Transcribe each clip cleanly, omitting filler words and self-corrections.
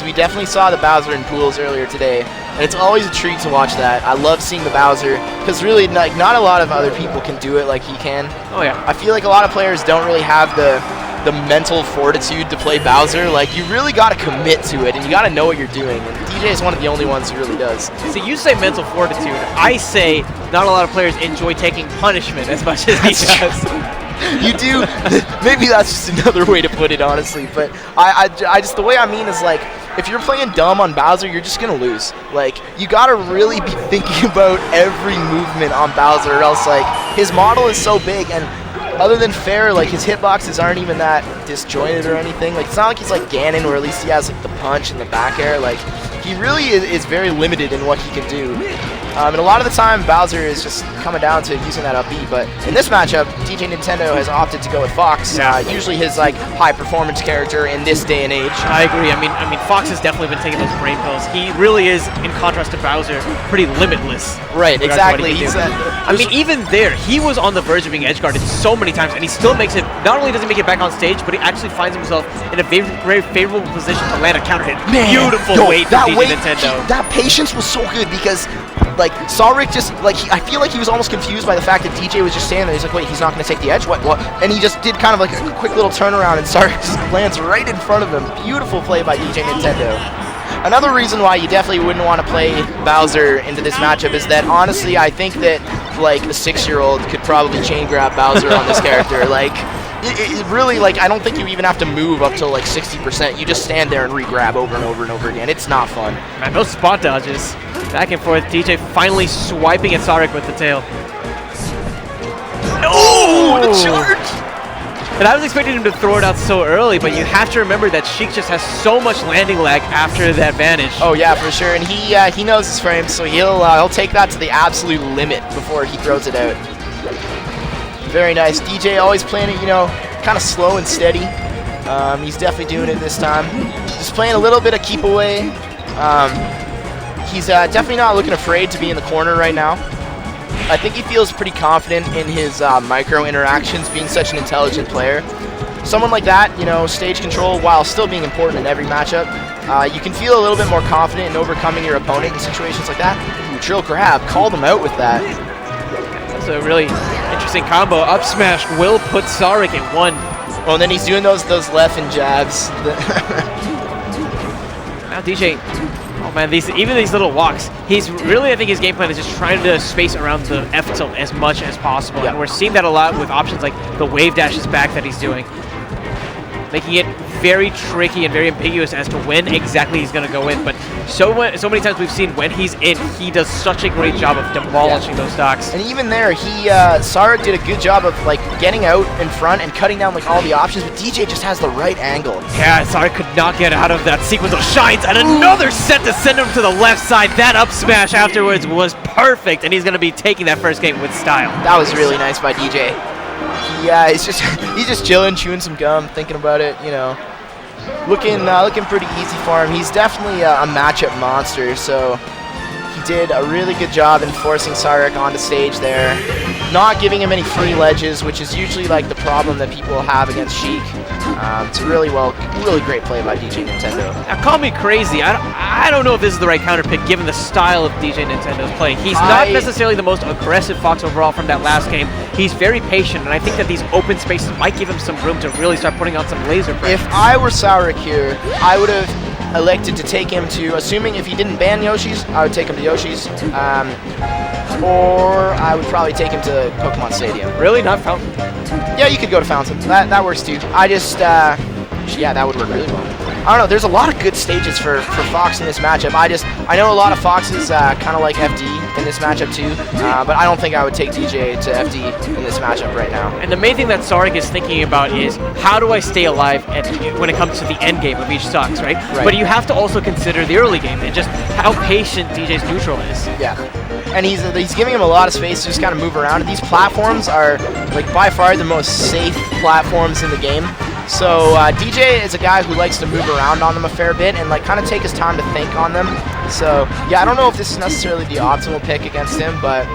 we definitely saw the Bowser in pools earlier today, and it's always a treat to watch that. I love seeing the Bowser, because really, like, not a lot of other people can do it like he can. Oh yeah. I feel like a lot of players don't really have the mental fortitude to play Bowser. Like, you really got to commit to it, and you got to know what you're doing, and DJ is one of the only ones who really does. See, you say mental fortitude. I say not a lot of players enjoy taking punishment as much as he does. You do. Maybe that's just another way to put it, honestly. But I just, the way I mean is, like, if you're playing dumb on Bowser, you're just going to lose. Like, you got to really be thinking about every movement on Bowser, or else, like, his model is so big, and other than fair, like, his hitboxes aren't even that disjointed or anything. Like, it's not like he's like Ganon, where at least he has, like, the punch and the back air. Like, he really is very limited in what he can do. And a lot of the time, Bowser is just coming down to using that up B. But in this matchup, DJ Nintendo has opted to go with Fox. Usually his, like, high-performance character in this day and age. I agree. I mean, Fox has definitely been taking those brain pills. He really is, in contrast to Bowser, pretty limitless. Right, exactly. I mean, even there, he was on the verge of being edge guarded so many times, and he still makes it. Not only does he make it back on stage, but he actually finds himself in a very favorable position to land a counter hit. Man, beautiful weight from DJ Nintendo. That patience was so good because, like, Sawrick just, like, I feel like he was almost confused by the fact that DJ was just standing there. He's like, wait, he's not going to take the edge? What? And he just did kind of like a quick little turnaround, and Sawrick just lands right in front of him. Beautiful play by DJ Nintendo. Another reason why you definitely wouldn't want to play Bowser into this matchup is that, honestly, I think that, like, a 6-year-old could probably chain grab Bowser on this character. Like, it really, like, I don't think you even have to move up to, like, 60%. You just stand there and re-grab over and over and over again. It's not fun. Man, those spot dodges. Back and forth. DJ finally swiping at Sawrick with the tail. Oh, the charge! And I was expecting him to throw it out so early, but you have to remember that Sheik just has so much landing lag after that vanish. Oh yeah, for sure, and he knows his frame, so he'll take that to the absolute limit before he throws it out. Very nice. DJ always playing it, you know, kind of slow and steady. He's definitely doing it this time. Just playing a little bit of keep away. He's definitely not looking afraid to be in the corner right now. I think he feels pretty confident in his micro interactions, being such an intelligent player. Someone like that, you know, stage control, while still being important in every matchup, you can feel a little bit more confident in overcoming your opponent in situations like that. Ooh, trill grab, called him out with that. That's a really interesting combo. Up smash will put Sawrick at 1. Well, and then he's doing those left and jabs. Now DJ, oh man, even these little walks, he's really, I think his game plan is just trying to space around the F tilt as much as possible. Yep. And we're seeing that a lot with options like the wave dashes back that he's doing, making it very tricky and very ambiguous as to when exactly he's going to go in. But so many times we've seen when he's in, he does such a great job of demolishing those stocks. And even there, Sawrick did a good job of, like, getting out in front and cutting down, like, all the options, but DJ just has the right angle. Yeah, Sawrick could not get out of that sequence of shines, and another set to send him to the left side. That up smash afterwards was perfect, and he's going to be taking that first game with style. That was really nice by DJ. Yeah, he's just chilling, chewing some gum, thinking about it, you know. Looking pretty easy for him. He's definitely a matchup monster, so he did a really good job in forcing Sawrick onto stage there. Not giving him any free ledges, which is usually, like, the problem that people have against Sheik. It's a really great play by DJ Nintendo. Now, call me crazy. I don't know if this is the right counter pick given the style of DJ Nintendo's play. He's not necessarily the most aggressive Fox overall from that last game. He's very patient, and I think that these open spaces might give him some room to really start putting on some laser pressure. If I were Sawrick here, I would have elected to take him to, assuming if he didn't ban Yoshi's, I would take him to Yoshi's. Or I would probably take him to Pokemon Stadium. Really? Not Fountain? Yeah, you could go to Fountain. That works too. I just, yeah, that would work really well. I don't know, there's a lot of good stages for Fox in this matchup. I know a lot of Foxes kind of like FD in this matchup too, but I don't think I would take DJ to FD in this matchup right now. And the main thing that Sawrick is thinking about is, how do I stay alive when it comes to the end game of each stocks, right? But you have to also consider the early game and just how patient DJ's neutral is. Yeah. And he's giving him a lot of space to just kind of move around. And these platforms are, like, by far the most safe platforms in the game. So DJ is a guy who likes to move around on them a fair bit and, like, kind of take his time to think on them. So yeah, I don't know if this is necessarily the optimal pick against him, but,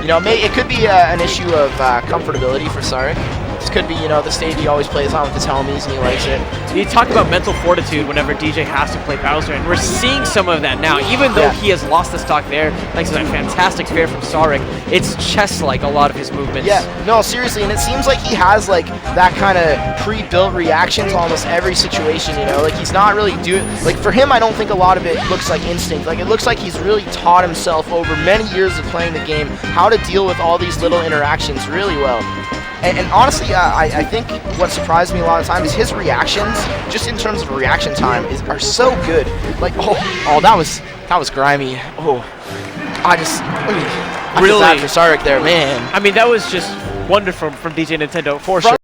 you know, it could be an issue of comfortability for Sawrick. This could be, you know, the stage he always plays on with his homies, and he likes it. You talk about mental fortitude whenever DJ has to play Bowser, and we're seeing some of that now. Even though he has lost the stock there, thanks to that fantastic fair from Sawrick, it's chess-like, a lot of his movements. Yeah, no, seriously, and it seems like he has, like, that kind of pre-built reaction to almost every situation, you know? Like, he's not really doing... Like, for him, I don't think a lot of it looks like instinct. Like, it looks like he's really taught himself over many years of playing the game how to deal with all these little interactions really well. And honestly, I think what surprised me a lot of times is his reactions, just in terms of reaction time, are so good. Like, oh, that was grimy. Oh, I feel bad for Sawrick there, man. I mean, that was just wonderful from DJ Nintendo, for sure.